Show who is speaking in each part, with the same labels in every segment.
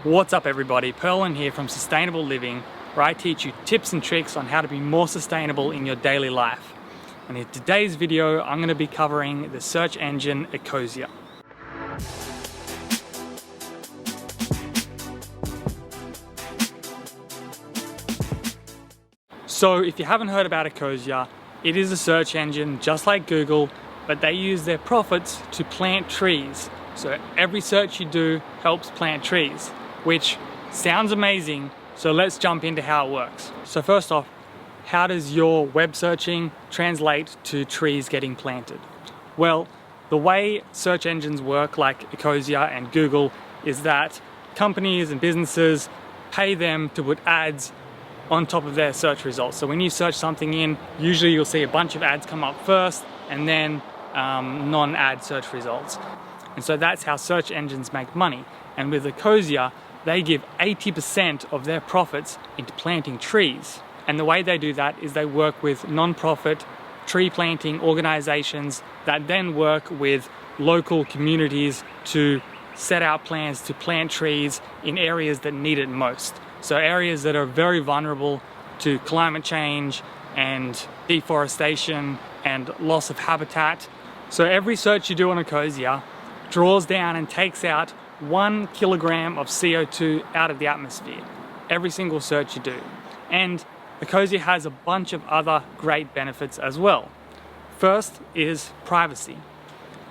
Speaker 1: What's up everybody, Perlin here from Sustainable Living, where I teach you tips and tricks on how to be more sustainable in your daily life. And in today's video, I'm going to be covering the search engine Ecosia. So if you haven't heard about Ecosia, it is a search engine just like Google, but they use their profits to plant trees. So every search you do helps plant trees, which sounds amazing. So let's jump into how it works. So first off, how does your web searching translate to trees getting planted? Well, the way search engines work like Ecosia and Google is that companies and businesses pay them to put ads on top of their search results. So when you search something in, usually you'll see a bunch of ads come up first and then non-ad search results. And so that's how search engines make money. And with Ecosia, they give 80% of their profits into planting trees. And the way they do that is they work with non-profit tree planting organizations that then work with local communities to set out plans to plant trees in areas that need it most. So areas that are very vulnerable to climate change and deforestation and loss of habitat. So every search you do on Ecosia draws down and takes out 1 kilogram of CO2 out of the atmosphere. Every single search you do. And Ecosia has a bunch of other great benefits as well. First is privacy.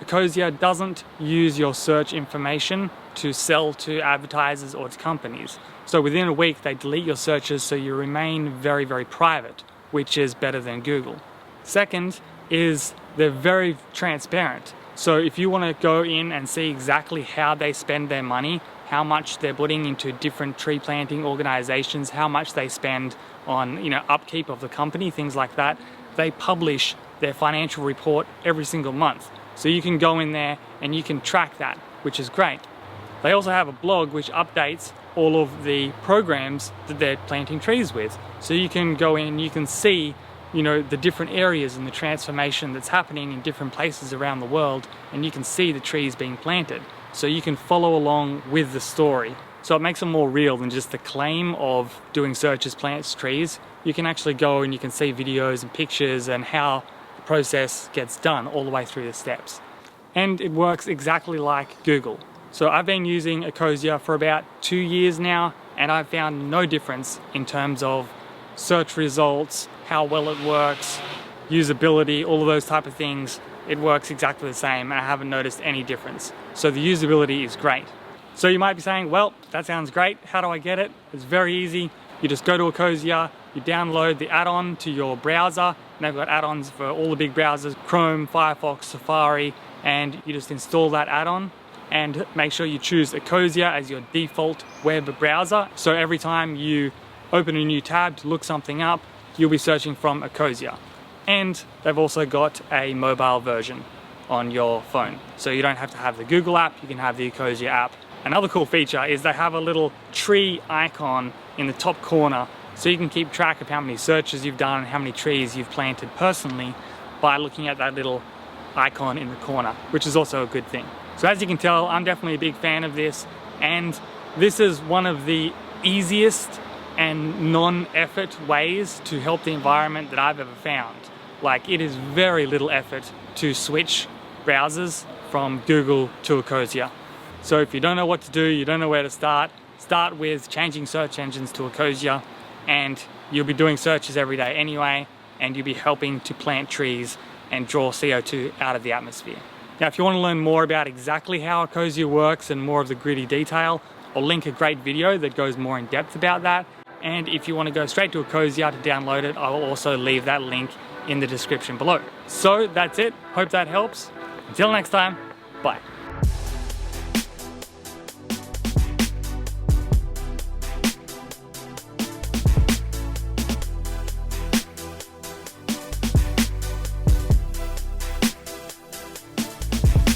Speaker 1: Ecosia doesn't use your search information to sell to advertisers or to companies. So within a week they delete your searches so you remain very, very private, which is better than Google. Second is they're very transparent. So if you want to go in and see exactly how they spend their money, how much they're putting into different tree planting organizations, how much they spend on upkeep of the company, things like that, they publish their financial report every single month. So you can go in there and you can track that, which is great. They also have a blog which updates all of the programs that they're planting trees with. So you can go in and you can see the different areas and the transformation that's happening in different places around the world, and you can see the trees being planted. So you can follow along with the story. So it makes it more real than just the claim of doing searches plants trees. You can actually go and you can see videos and pictures and how the process gets done all the way through the steps. And it works exactly like Google. So I've been using Ecosia for about 2 years now, and I've found no difference in terms of search results, how well it works, usability, all of those type of things. It works exactly the same and I haven't noticed any difference. So the usability is great. So you might be saying, well, that sounds great. How do I get it? It's very easy. You just go to Ecosia, you download the add-on to your browser, and they've got add-ons for all the big browsers, Chrome, Firefox, Safari, and you just install that add-on and make sure you choose Ecosia as your default web browser. So every time you open a new tab to look something up, you'll be searching from Ecosia. And they've also got a mobile version on your phone. So you don't have to have the Google app, you can have the Ecosia app. Another cool feature is they have a little tree icon in the top corner, so you can keep track of how many searches you've done and how many trees you've planted personally by looking at that little icon in the corner, which is also a good thing. So as you can tell, I'm definitely a big fan of this, and this is one of the easiest and non-effort ways to help the environment that I've ever found. Like, it is very little effort to switch browsers from Google to Ecosia. So if you don't know what to do, you don't know where to start with changing search engines to Ecosia, and you'll be doing searches every day anyway, and you'll be helping to plant trees and draw CO2 out of the atmosphere. Now, if you want to learn more about exactly how Ecosia works and more of the gritty detail, I'll link a great video that goes more in depth about that. And if you want to go straight to Ecosia to download it, I will also leave that link in the description below. So that's it. Hope that helps. Until next time, bye.